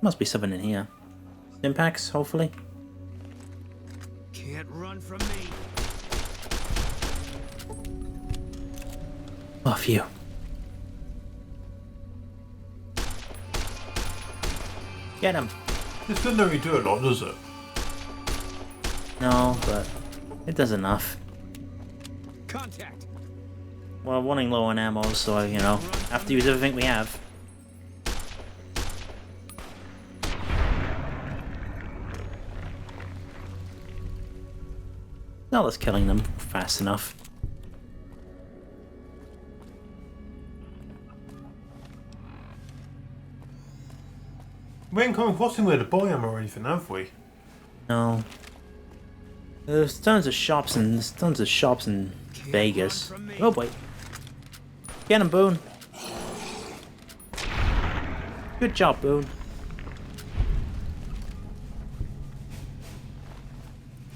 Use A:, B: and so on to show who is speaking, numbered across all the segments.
A: Must be something in here. Impacts, hopefully.
B: Can't run from me.
A: Oh, phew. Get him!
C: This doesn't really do a lot, does it?
A: No, but it does enough.
B: Contact.
A: Well, running low on ammo, so, you know, have to use everything we have. Not us killing them fast enough.
C: We ain't come across anywhere to buy ammo or anything, have we?
A: No. There's tons of shops in Vegas. Oh boy. Get him, Boone. Good job, Boone.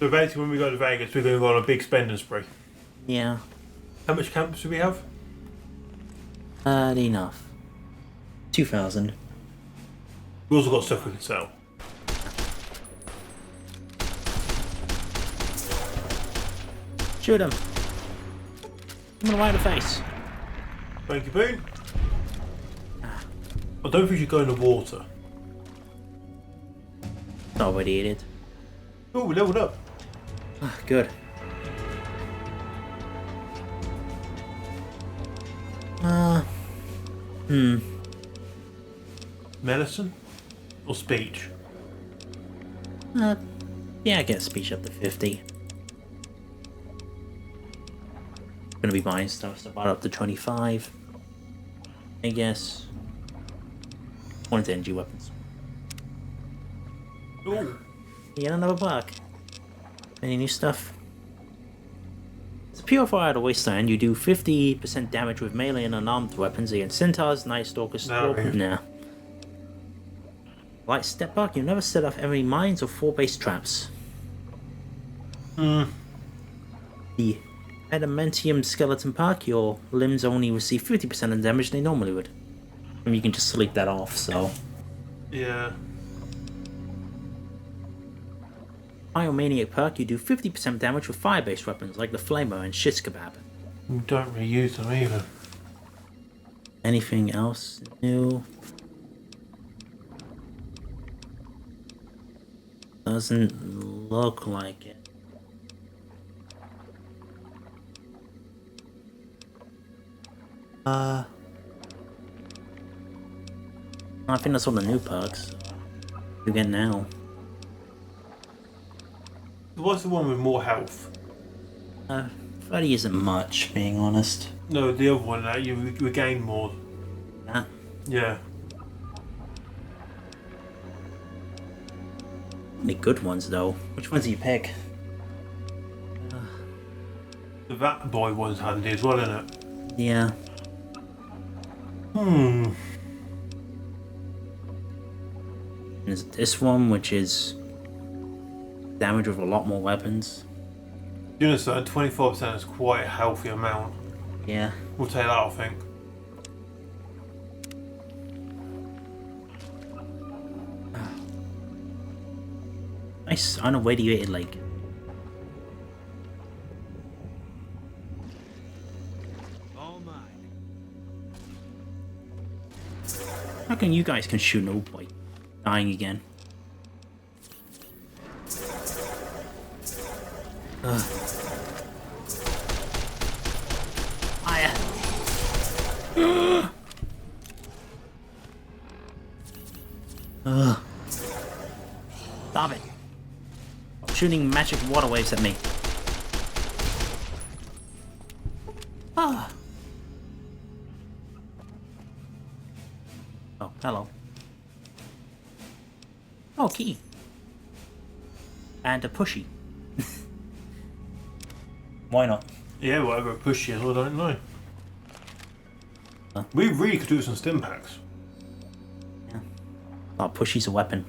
C: So basically when we go to Vegas, we're going to go on a big spending spree.
A: Yeah.
C: How much camps do we have?
A: Enough. 2,000.
C: We also got stuff we can sell.
A: Shoot him. I'm gonna right in the face.
C: Thank you, Boone. I don't think we should go in the water.
A: Not already idiot.
C: Oh, we leveled up.
A: Good.
C: Medicine? Or speech?
A: Yeah, I get speech up to 50. Gonna be buying stuff, so about up to 25. I guess. One to energy weapons.
C: Ooh.
A: Yeah, another buck. Any new stuff? As a purifier at a wasteland, you do 50% damage with melee and unarmed weapons against centaurs, night stalkers, nah. Light step back, you never set off enemy mines or 4-base traps. The adamantium skeleton park, your limbs only receive 50% of the damage they normally would. And you can just sleep that off, so.
C: Yeah.
A: Pyromaniac perk, you do 50% damage with fire-based weapons like the flamer and shit kebab.
C: We don't really use them either.
A: Anything else new? Doesn't look like it. I think that's all the new perks you get now.
C: What's the one with more health?
A: 30 isn't much, being honest.
C: No, the other one that you regain more.
A: That?
C: Yeah.
A: Any good ones though? Which ones do you pick?
C: The Vat Boy one's handy as well, isn't it?
A: Yeah. There's this one, which is damage with a lot more weapons.
C: You know, so 24% is quite a healthy amount.
A: Yeah.
C: We'll take that, I think.
A: Nice, unirradiated lake.
B: All mine.
A: How come you guys can shoot no boy? Dying again. Fire! Stop it! Stop shooting magic water waves at me. Ah. Oh, hello. Oh, key. And a pushy. Why not?
C: Yeah, whatever a push is, I don't know.
A: Huh?
C: We really could do some stim packs.
A: Yeah. Oh, pushy's a weapon.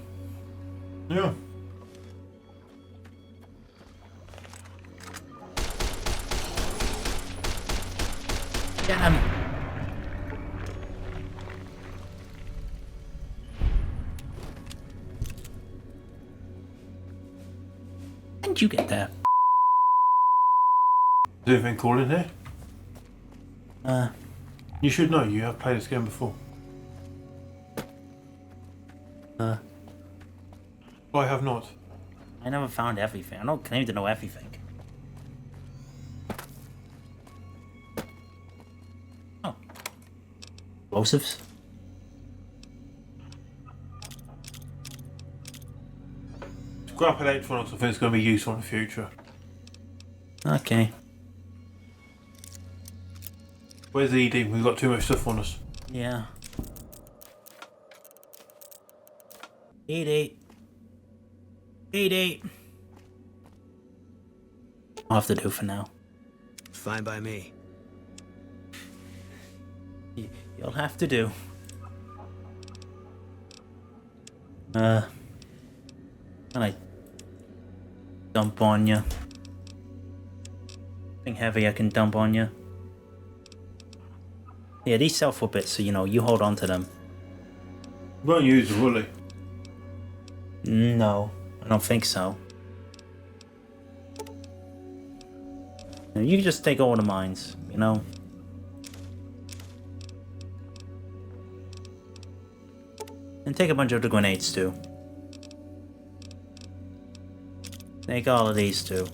C: Yeah.
A: Get him! How'd you get there?
C: Is anything cool in here?
A: Uh,
C: You should know, you have played this game before. I have not.
A: I never found everything. I don't claim to know everything. Oh. Explosives?
C: Scrap electronics, I think it's going to be useful in the future.
A: Okay.
C: Where's the ED? We've got too much stuff on us.
A: Yeah. Eat. I'll have to do for now.
B: Fine by me.
A: You'll have to do. Can I dump on you? Anything heavy I can dump on you? Yeah, these sell for bits, so you know, you hold on to them.
C: Won't use them, will they?
A: No, I don't think so. You can just take all the mines, you know? And take a bunch of the grenades too. Take all of these too.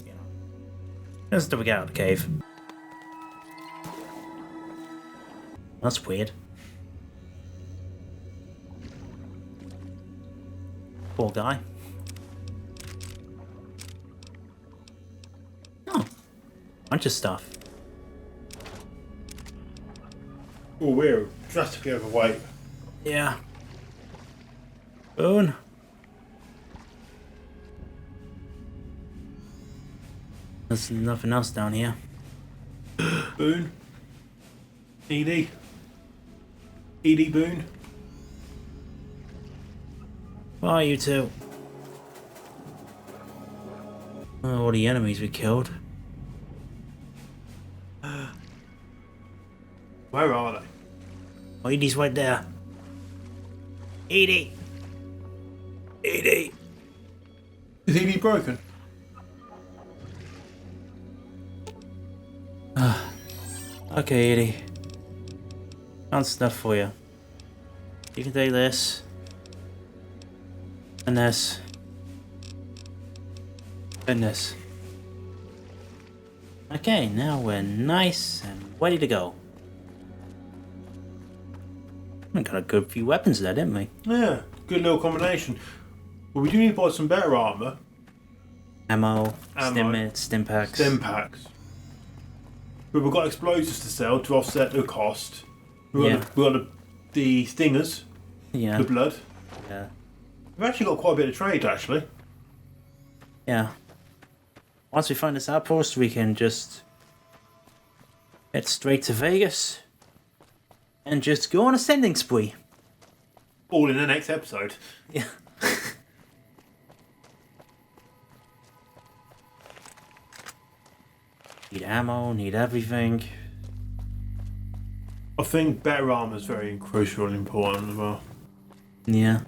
A: Just till we get out of the cave. That's weird. Poor guy. Oh. Bunch of stuff.
C: Oh, we're drastically overweight.
A: Yeah. Boone. There's nothing else down here.
C: Boone. ED. ED Boone.
A: Where are you two? Oh, all the enemies we killed.
C: Where are they?
A: Oh, Edie's right there. Edie! Edie!
C: Is ED broken?
A: Okay, Edie. Found stuff for you. You can take this. And this. And this. Okay, now we're nice and ready to go. We got a good few weapons there, didn't we?
C: Yeah, good little combination. Well, we do need to buy some better armour.
A: Ammo,
C: Ammo.
A: stim packs.
C: Stem packs. But we've got explosives to sell to offset the cost. We've got the stingers,
A: Yeah.
C: the blood.
A: Yeah.
C: We've actually got quite a bit of trade, actually.
A: Yeah. Once we find this outpost, we can just head straight to Vegas and just go on a sending spree.
C: All in the next episode.
A: Yeah. Need ammo, need everything.
C: I think better armour is very crucial and important as well.
A: Yeah.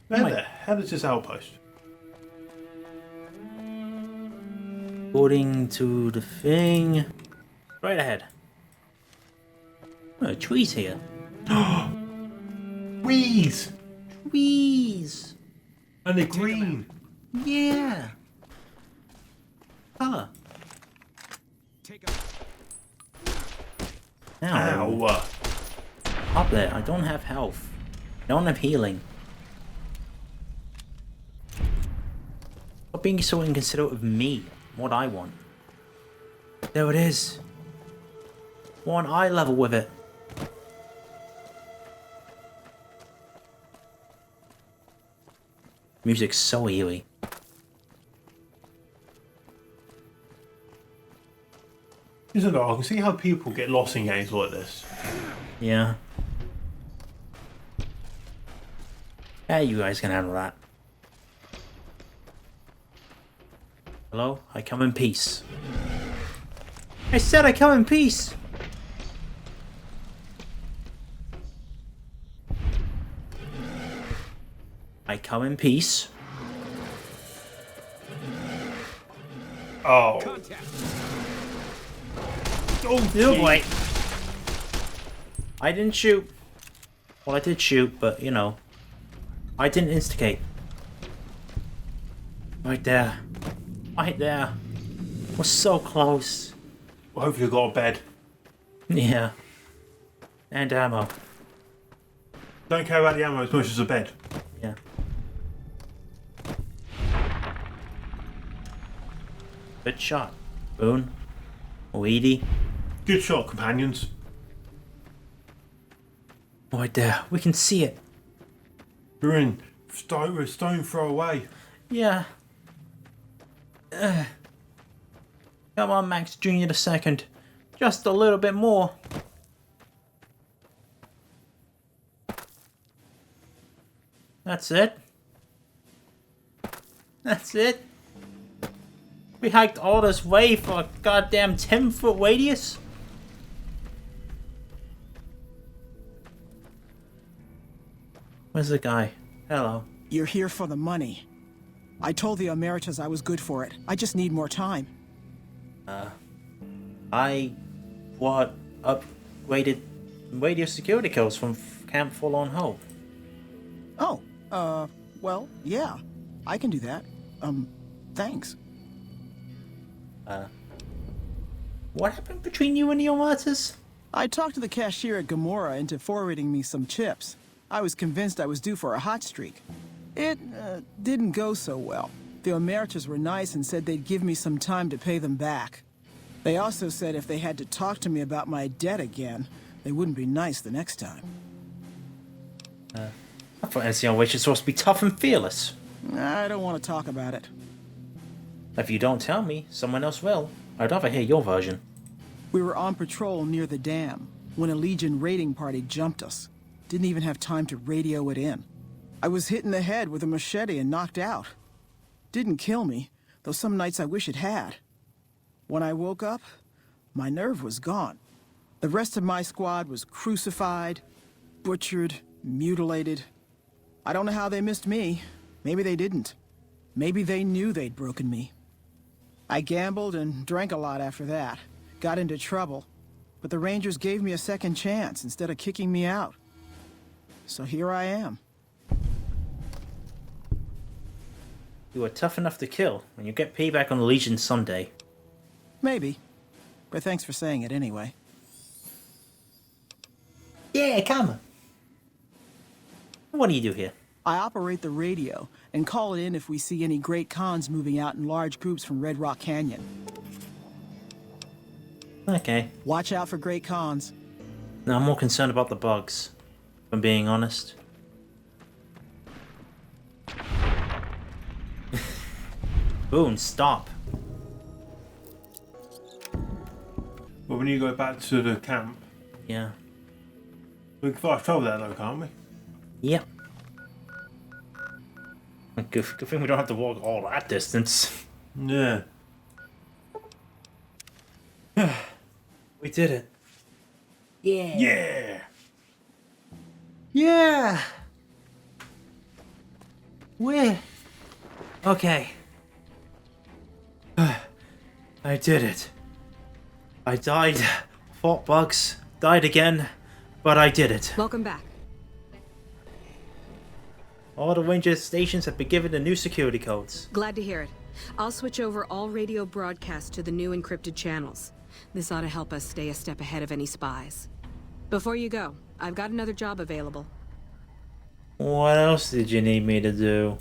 C: Where the hell is this outpost?
A: According to the thing. Right ahead. Oh, trees here.
C: Weeds!
A: Trees!
C: And they're green.
A: Yeah. Color.
B: Take a
A: Now.
C: Ow.
A: Up there, I don't have health. I don't have healing. Stop being so inconsiderate of me. What I want. There it is. One eye level with it. Music's so eerie.
C: Isn't it? I can see how people get lost in games like this.
A: Yeah. Yeah, you guys can handle that. Hello? I come in peace. I said I come in peace! I come in peace.
C: Oh.
B: Contact.
C: Oh,
A: Oh boy. I didn't shoot. Well, I did shoot, but you know, I didn't instigate. Right there. Right there. We're so close.
C: Well, hopefully, I got a bed.
A: Yeah. And ammo.
C: Don't care about the ammo as much as a bed.
A: Yeah. Good shot. Boone. Weedy.
C: Good shot, companions.
A: Right there. We can see it.
C: We're in stone throw away.
A: Yeah. Come on, Max Jr. the second. Just a little bit more. That's it. That's it. We hiked all this way for a goddamn 10-foot radius? Where's the guy? Hello.
D: You're here for the money. I told the Emeritus I was good for it. I just need more time.
A: I bought upgraded radio security codes from Camp Forlorn Hope.
D: Oh, well, yeah. I can do that. Thanks.
A: What happened between you and the Omatas?
D: I talked to the cashier at Gamora into forwarding me some chips. I was convinced I was due for a hot streak. It, didn't go so well. The Emeritus were nice and said they'd give me some time to pay them back. They also said if they had to talk to me about my debt again, they wouldn't be nice the next time.
A: I thought NCOH was supposed to be tough and fearless.
D: I don't want to talk about it.
A: If you don't tell me, someone else will. I'd rather hear your version.
D: We were on patrol near the dam when a Legion raiding party jumped us. Didn't even have time to radio it in. I was hit in the head with a machete and knocked out. Didn't kill me, though some nights I wish it had. When I woke up, my nerve was gone. The rest of my squad was crucified, butchered, mutilated. I don't know how they missed me. Maybe they didn't. Maybe they knew they'd broken me. I gambled and drank a lot after that. Got into trouble. But the Rangers gave me a second chance instead of kicking me out. So here I am.
A: You were tough enough to kill, and you'll get payback on the Legion someday.
D: Maybe. But thanks for saying it anyway.
A: Yeah, come on. What do you do here?
D: I operate the radio and call it in if we see any great cons moving out in large groups from Red Rock Canyon.
A: Okay.
D: Watch out for great cons.
A: No, I'm more concerned about the bugs, if I'm being honest. Boone, stop.
C: Well, we need to go back to the camp.
A: Yeah.
C: We can fast travel there though, can't we?
A: Yep. Good thing we don't have to walk all that distance.
C: Yeah.
A: We did it. Yeah.
C: Yeah!
A: Yeah. Where? Okay. I did it. I died, fought bugs, died again, but I did it.
E: Welcome back.
A: All the ranger stations have been given the new security codes.
E: Glad to hear it. I'll switch over all radio broadcasts to the new encrypted channels. This ought to help us stay a step ahead of any spies. Before you go, I've got another job available.
A: What else did you need me to do?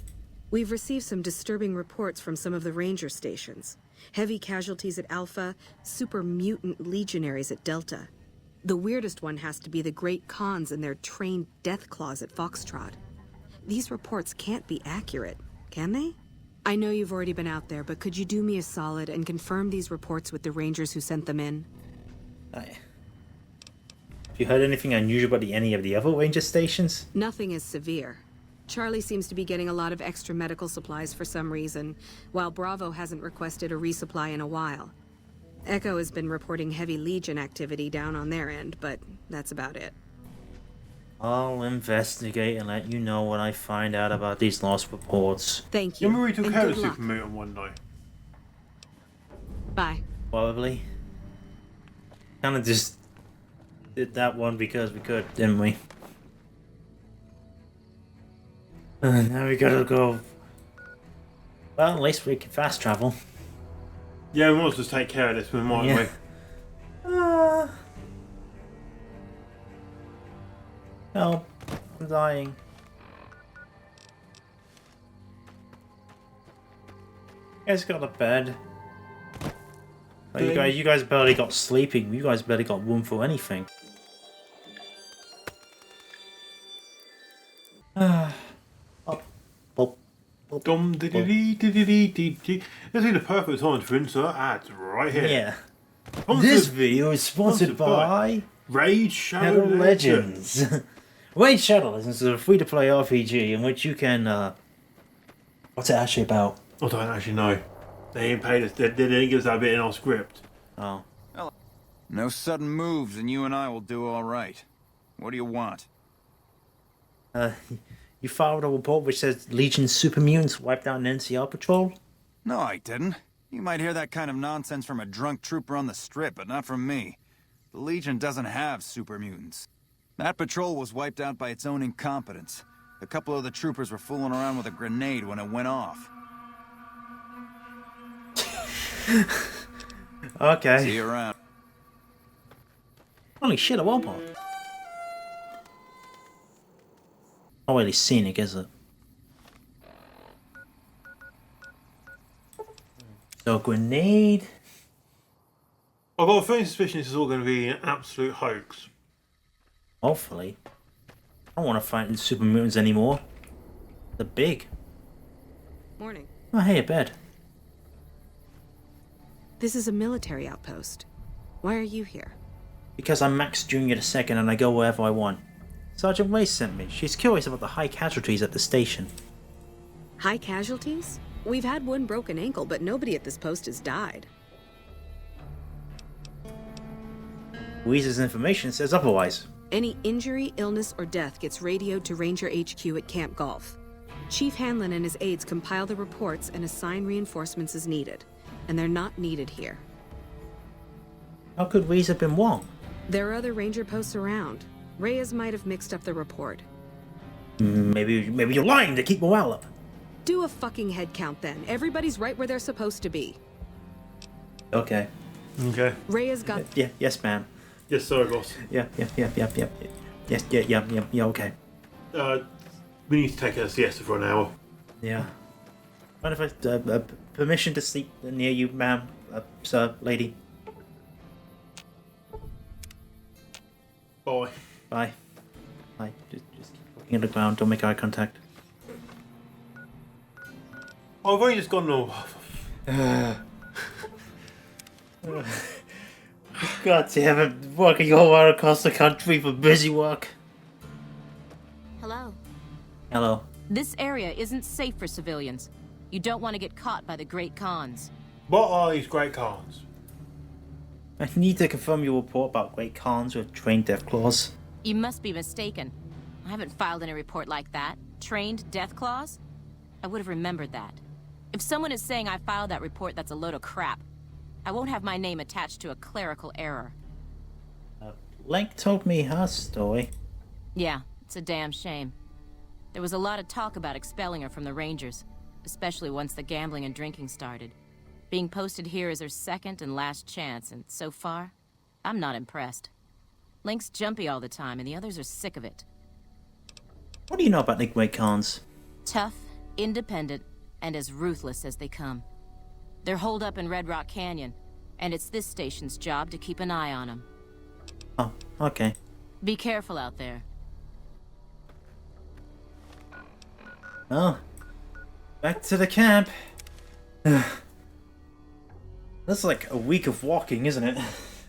E: We've received some disturbing reports from some of the ranger stations. Heavy casualties at Alpha, super mutant legionaries at Delta. The weirdest one has to be the Great Khans and their trained death claws at Foxtrot. These reports can't be accurate, can they? I know you've already been out there, but could you do me a solid and confirm these reports with the rangers who sent them in?
A: Have you heard anything unusual about any of the other ranger stations?
E: Nothing is severe. Charlie seems to be getting a lot of extra medical supplies for some reason, while Bravo hasn't requested a resupply in a while. Echo has been reporting heavy Legion activity down on their end, but that's about it.
A: I'll investigate and let you know what I find out about these lost reports.
E: Thank you.
C: Remember we took
E: and
C: care of
E: good
C: the
E: luck.
C: super mutant one night?
E: Bye.
A: Probably. Kind of just did that one because we could, didn't we? Now we gotta go. Well, at least we can fast travel.
C: Yeah, we might as well just take care of this, mightn't
A: Yeah.
C: we?
A: Help. I'm dying. You guys got a bed. Oh, you guys barely got sleeping. You guys barely got room for anything.
C: Dum dee dee dee dee dee dee dee. This is the perfect time to insert ads right here.
A: Yeah.
C: Sponsored-
A: This video is sponsored by
C: Raid Shadow
A: Shadow
C: Legends.
A: Legends. Raid Shadow Legends is a free-to-play RPG in which you can. What's it actually about?
C: I don't actually know. They ain't paid us. They didn't give us that bit in our script.
A: Oh.
F: No sudden moves and you and I will do all right. What do you want?
A: You filed a report which says Legion super mutants wiped out an NCR patrol?
F: No, I didn't. You might hear that kind of nonsense from a drunk trooper on the strip, but not from me. The Legion doesn't have super mutants. That patrol was wiped out by its own incompetence. A couple of the troopers were fooling around with a grenade when it went off.
A: Okay.
F: See you around.
A: Holy shit, a robot. Not really scenic, is it? So, grenade.
C: I've got a funny suspicion this is all going to be an absolute hoax.
A: Hopefully. I don't want to fight super mutants anymore. They're big.
E: Morning.
A: Oh, hey, a bed.
E: This is a military outpost. Why are you here?
A: Because I'm MaxJrThesecond and I go wherever I want. Sergeant Ray sent me. She's curious about the high casualties at the station.
E: High casualties? We've had one broken ankle, but nobody at this post has died.
A: Weeze's information says otherwise.
E: Any injury, illness, or death gets radioed to Ranger HQ at Camp Golf. Chief Hanlon and his aides compile the reports and assign reinforcements as needed. And they're not needed here.
A: How could Weeze have been wrong?
E: There are other Ranger posts around. Reyes might have mixed up the report.
A: Maybe you're lying to keep morale up.
E: Do a fucking head count then. Everybody's right where they're supposed to be.
A: Okay.
C: Okay.
E: Reyes got...
A: Yeah, yes, ma'am.
C: Yes, sorry, boss.
A: Yeah. Yes, yeah, okay.
C: We need to take a siesta for an hour.
A: Yeah. Mind if I, permission to sleep near you, ma'am, sir, lady.
C: Bye.
A: Bye. Bye. Just keep looking at the ground, don't make eye contact.
C: I've only just gone all.
A: God damn it, working all around across the country for busy work.
G: Hello.
A: Hello.
G: This area isn't safe for civilians. You don't want to get caught by the Great Khans.
C: What are these great cars?
A: I need to confirm your report about Great Khans with trained deathclaws.
G: You must be mistaken. I haven't filed any report like that. Trained Deathclaws? I would have remembered that. If someone is saying I filed that report, that's a load of crap. I won't have my name attached to a clerical error.
A: Link told me her story.
G: Yeah, it's a damn shame. There was a lot of talk about expelling her from the Rangers, especially once the gambling and drinking started. Being posted here is her second and last chance, and so far, I'm not impressed. Link's jumpy all the time, and the others are sick of it.
A: What do you know about the Great Khans?
G: Tough, independent, and as ruthless as they come. They're holed up in Red Rock Canyon, and it's this station's job to keep an eye on them.
A: Oh, okay.
G: Be careful out there.
A: Oh. Back to the camp. That's like a week of walking, isn't it?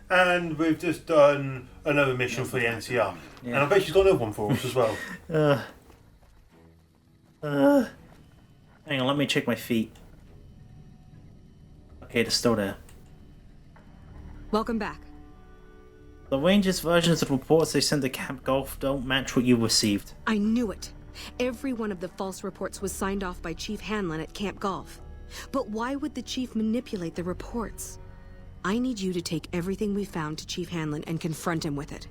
C: And we've just done another mission for the NCR.
A: Yeah.
C: And I bet she's got another one for us as well.
A: Hang on, let me check my feet. Okay, they're still there.
E: Welcome back.
A: The Rangers' versions of reports they sent to Camp Golf don't match what you received.
E: I knew it. Every one of the false reports was signed off by Chief Hanlon at Camp Golf. But why would the chief manipulate the reports? I need you to take everything we found to Chief Hanlon and confront him with it.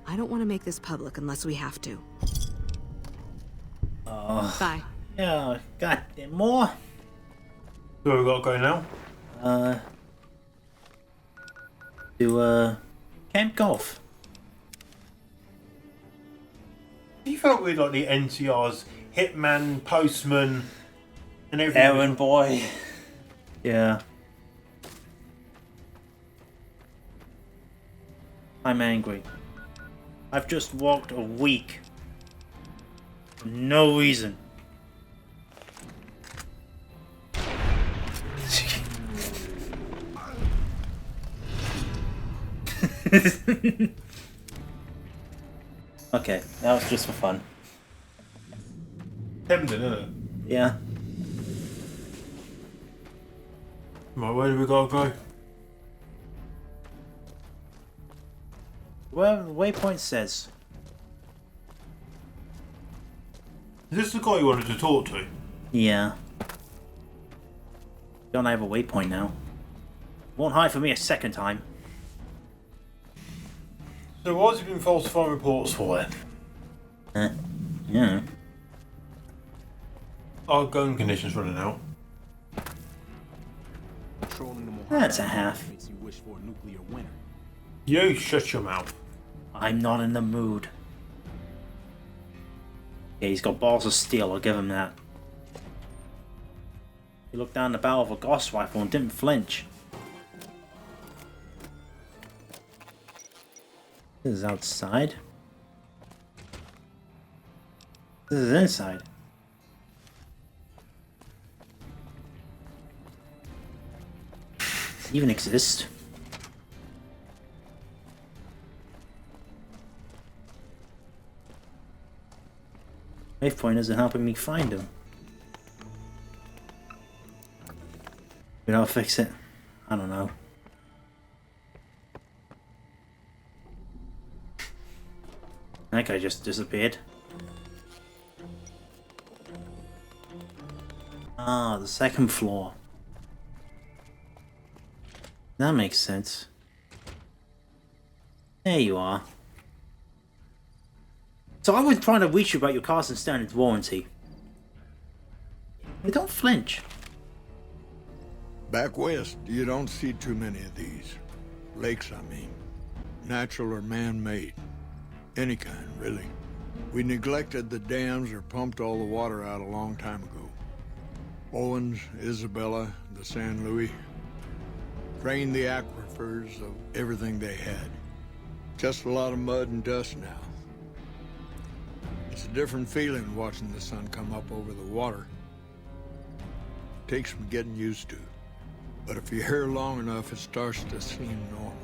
E: I don't want to make this public unless we have to. Bye.
A: Yeah, goddamn more.
C: So we got to go now?
A: To Camp Golf.
C: You felt with like the NCR's hitman, postman, and everything.
A: Errand boy. Yeah. I'm angry. I've just walked a week. For no reason. Okay, that was just for fun.
C: Tempting, isn't it?
A: Yeah.
C: Right, where do we gotta go?
A: Well, the waypoint says.
C: Is this the guy you wanted to talk to?
A: Yeah. Don't I have a waypoint now? Won't hide for me a second time.
C: So why has he been falsifying reports for then?
A: Yeah.
C: Our gun conditions running out.
A: That's a half.
C: You shut your mouth.
A: I'm not in the mood. Yeah, he's got balls of steel, I'll give him that. He looked down the barrel of a Gauss rifle and didn't flinch. This is outside. This is inside. Does it even exist? Waypoint isn't helping me find him. Maybe I'll fix it. I don't know. That guy just disappeared. Ah, the second floor. That makes sense. There you are. So I was trying to reach you about your Carson Standards warranty. They don't flinch.
H: Back west, you don't see too many of these. Lakes, I mean. Natural or man-made. Any kind, really. We neglected the dams or pumped all the water out a long time ago. Owens, Isabella, the San Luis. Drained the aquifers of everything they had. Just a lot of mud and dust now. It's a different feeling watching the sun come up over the water. Takes some getting used to. But if you're here long enough, it starts to seem normal.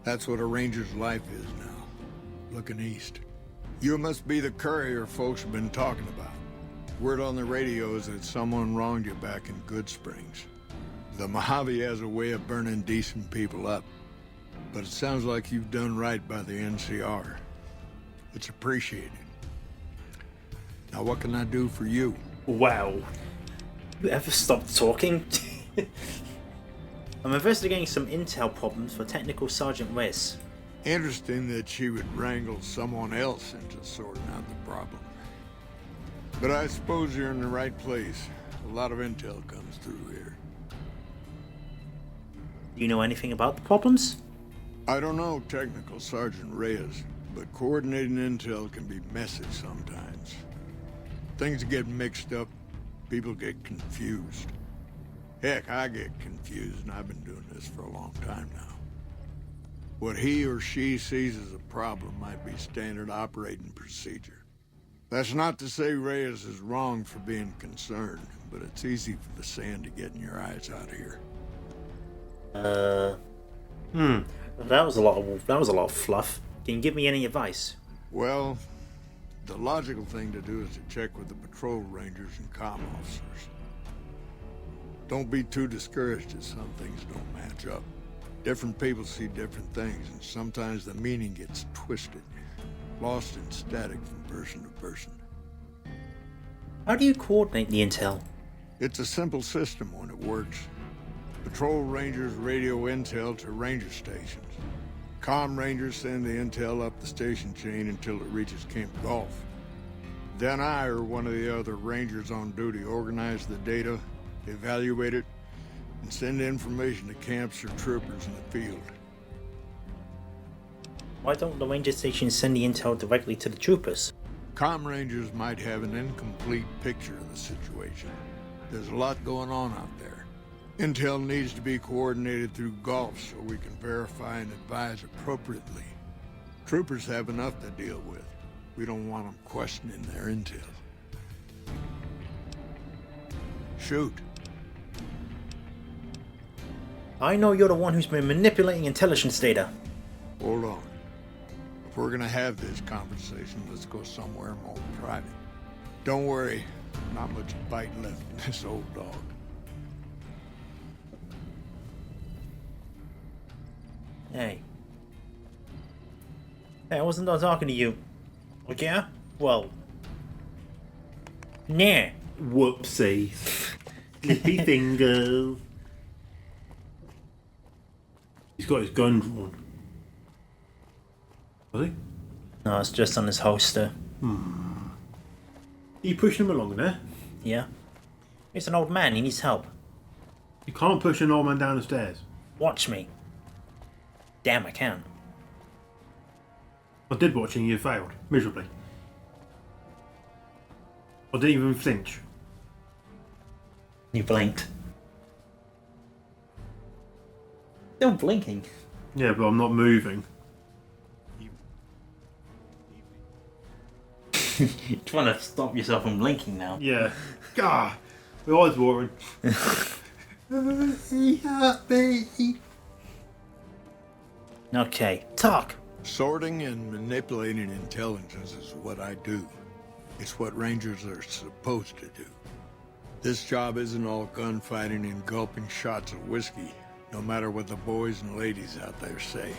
H: That's what a ranger's life is now, looking east. You must be the courier folks have been talking about. Word on the radio is that someone wronged you back in Good Springs. The Mojave has a way of burning decent people up. But it sounds like you've done right by the NCR. It's appreciated. Now what can I do for you?
A: Wow. You ever stop talking? I'm investigating some intel problems for Technical Sergeant Reyes.
H: Interesting that she would wrangle someone else into sorting out the problem. But I suppose you're in the right place. A lot of intel comes through here.
A: Do you know anything about the problems?
H: I don't know Technical Sergeant Reyes, but coordinating intel can be messy sometimes. Things get mixed up, people get confused. Heck, I get confused, and I've been doing this for a long time now. What he or she sees as a problem might be standard operating procedure. That's not to say Reyes is wrong for being concerned, but it's easy for the sand to get in your eyes out here.
A: That was a lot of fluff. Can you give me any advice?
H: Well, the logical thing to do is to check with the patrol rangers and comm officers. Don't be too discouraged if some things don't match up. Different people see different things, and sometimes the meaning gets twisted, lost in static from person to person.
A: How do you coordinate the intel?
H: It's a simple system when it works. But Patrol rangers radio intel to ranger stations. Comm rangers send the intel up the station chain until it reaches Camp Golf. Then I or one of the other rangers on duty organize the data, evaluate it, and send information to camps or troopers in the field.
A: Why don't the ranger stations send the intel directly to the troopers?
H: Comm rangers might have an incomplete picture of the situation. There's a lot going on out there. Intel needs to be coordinated through Golf so we can verify and advise appropriately. Troopers have enough to deal with. We don't want them questioning their intel. Shoot.
A: I know you're the one who's been manipulating intelligence data.
H: Hold on. If we're gonna have this conversation, let's go somewhere more private. Don't worry, not much bite left in this old dog.
A: Hey. Hey, I wasn't done talking to you. Okay? Well. Nah.
C: Whoopsie. Flippy fingers. He's got his gun drawn. Was he?
A: No, it's just on his holster.
C: Are you pushing him along there?
A: Yeah. He's an old man, he needs help.
C: You can't push an old man down the stairs.
A: Watch me. Damn, I can.
C: I did watch and you failed. Miserably. I didn't even flinch.
A: You blinked. Still blinking.
C: Yeah, but I'm not moving.
A: You're trying to stop yourself from blinking now.
C: Yeah. Gah! My eyes watering.
A: Okay, talk.
H: Sorting and manipulating intelligence is what I do. It's what Rangers are supposed to do. This job isn't all gunfighting and gulping shots of whiskey, no matter what the boys and ladies out there say.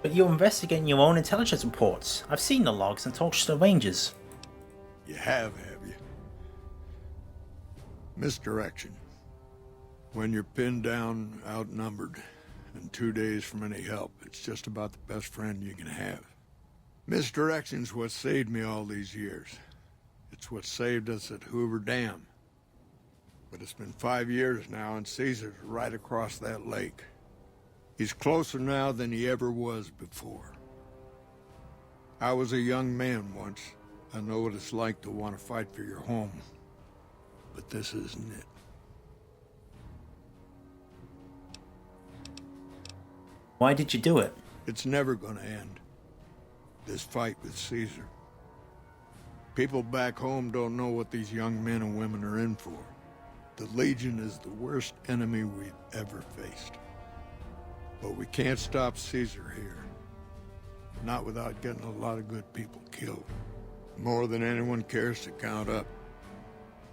A: But you're investigating your own intelligence reports. I've seen the logs and talked to the Rangers.
H: You have you? Misdirection. When you're pinned down, outnumbered, and 2 days from any help, it's just about the best friend you can have. Misdirection's what saved me all these years. It's what saved us at Hoover Dam. But it's been 5 years now, and Caesar's right across that lake. He's closer now than he ever was before. I was a young man once. I know what it's like to want to fight for your home. But this isn't it.
A: Why did you do it?
H: It's never gonna end. This fight with Caesar. People back home don't know what these young men and women are in for. The Legion is the worst enemy we've ever faced. But we can't stop Caesar here. Not without getting a lot of good people killed. More than anyone cares to count up.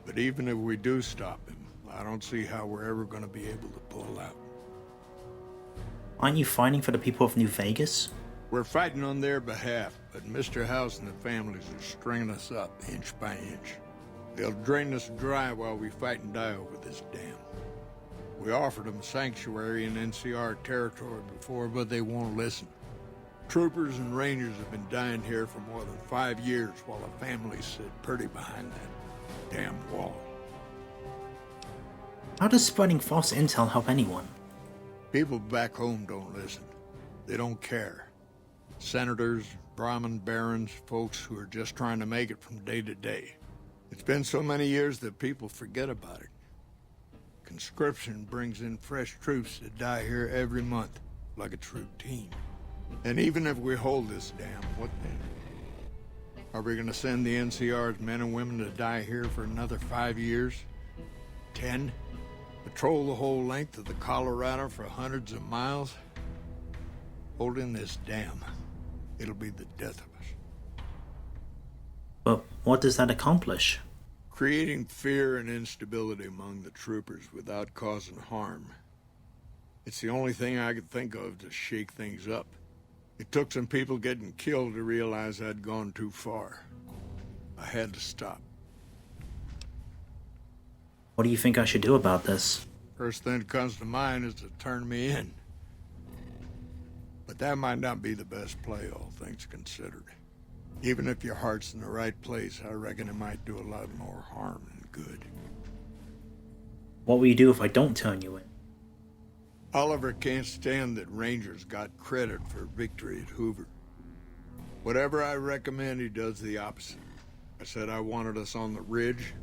H: But even if we do stop him, I don't see how we're ever gonna be able to pull out.
A: Aren't you fighting for the people of New Vegas?
H: We're fighting on their behalf, but Mr. House and the families are stringing us up inch by inch. They'll drain us dry while we fight and die over this dam. We offered them sanctuary in NCR territory before, but they won't listen. Troopers and Rangers have been dying here for more than 5 years while the families sit pretty behind that damn wall.
A: How does spreading false intel help anyone?
H: People back home don't listen. They don't care. Senators, Brahmin barons, folks who are just trying to make it from day to day. It's been so many years that people forget about it. Conscription brings in fresh troops that die here every month, like it's routine. And even if we hold this dam, what then? Are we gonna send the NCR's men and women to die here for another 5 years? 10? Patrol the whole length of the Colorado for hundreds of miles? Holding this dam, it'll be the death of us.
A: But what does that accomplish?
H: Creating fear and instability among the troopers without causing harm. It's the only thing I could think of to shake things up. It took some people getting killed to realize I'd gone too far. I had to stop.
A: What do you think I should do about this?
H: First thing that comes to mind is to turn me in. But that might not be the best play, all things considered. Even if your heart's in the right place, I reckon it might do a lot more harm than good.
A: What will you do if I don't turn you in?
H: Oliver can't stand that Rangers got credit for victory at Hoover. Whatever I recommend, he does the opposite. I said I wanted us on the ridge.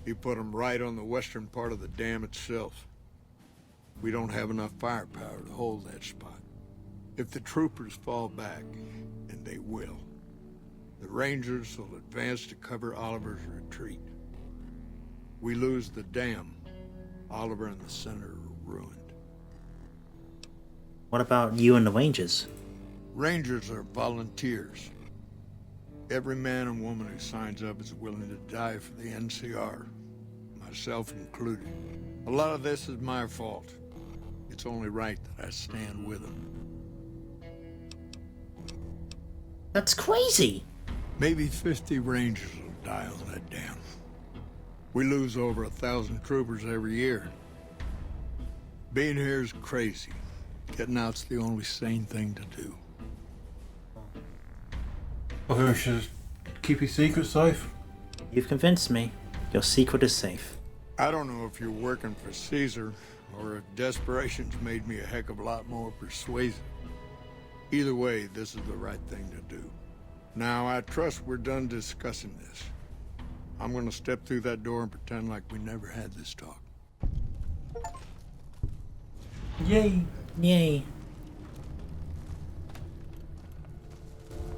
H: He put them right on the western part of the dam itself. We don't have enough firepower to hold that spot. If the troopers fall back, and they will, the Rangers will advance to cover Oliver's retreat. We lose the dam. Oliver and the center are ruined.
A: What about you and the Rangers?
H: Rangers are volunteers. Every man and woman who signs up is willing to die for the NCR, myself included. A lot of this is my fault. It's only right that I stand with them.
A: That's crazy!
H: Maybe 50 Rangers will die on that dam. We lose over 1,000 troopers every year. Being here is crazy. Getting out's the only sane thing to do.
C: I think we should keep your secret safe.
A: You've convinced me. Your secret is safe.
H: I don't know if you're working for Caesar, or if desperation's made me a heck of a lot more persuasive. Either way, this is the right thing to do. Now, I trust we're done discussing this. I'm gonna step through that door and pretend like we never had this talk.
C: Yay!
A: Yay.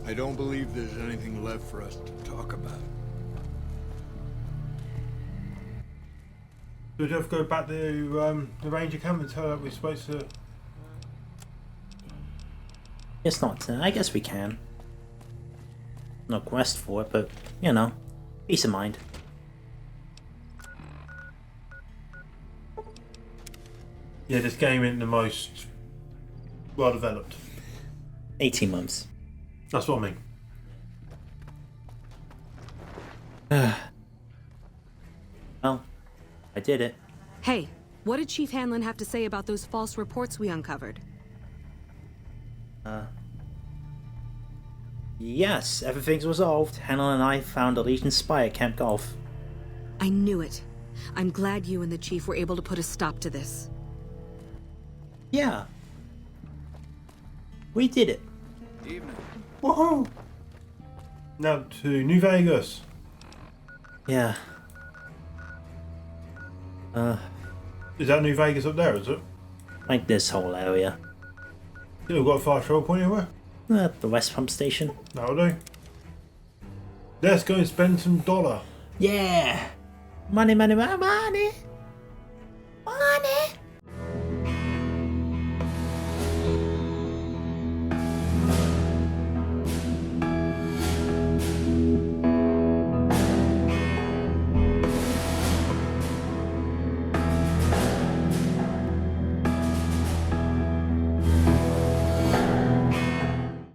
H: I don't believe there's anything left for us to talk about.
C: Do we have to go back to the Ranger camp and tell her that we're supposed to...
A: It's not. I guess we can. No quest for it, but, you know, peace of mind.
C: Yeah, this game isn't the most well developed.
A: 18 months.
C: That's what I mean.
A: Well, I did it.
E: Hey, what did Chief Hanlon have to say about those false reports we uncovered?
A: Yes, everything's resolved. Hanlon and I found a Legion spy at Camp Golf.
E: I knew it. I'm glad you and the Chief were able to put a stop to this.
A: Yeah. We did it.
F: Evening.
C: Woohoo! Now to New Vegas.
A: Yeah.
C: Is that New Vegas up there, is it?
A: Like this whole area.
C: Still got a fast travel point anywhere?
A: The West Pump Station.
C: That'll do. Let's go and spend some dollar.
A: Yeah! Money, money, money, money!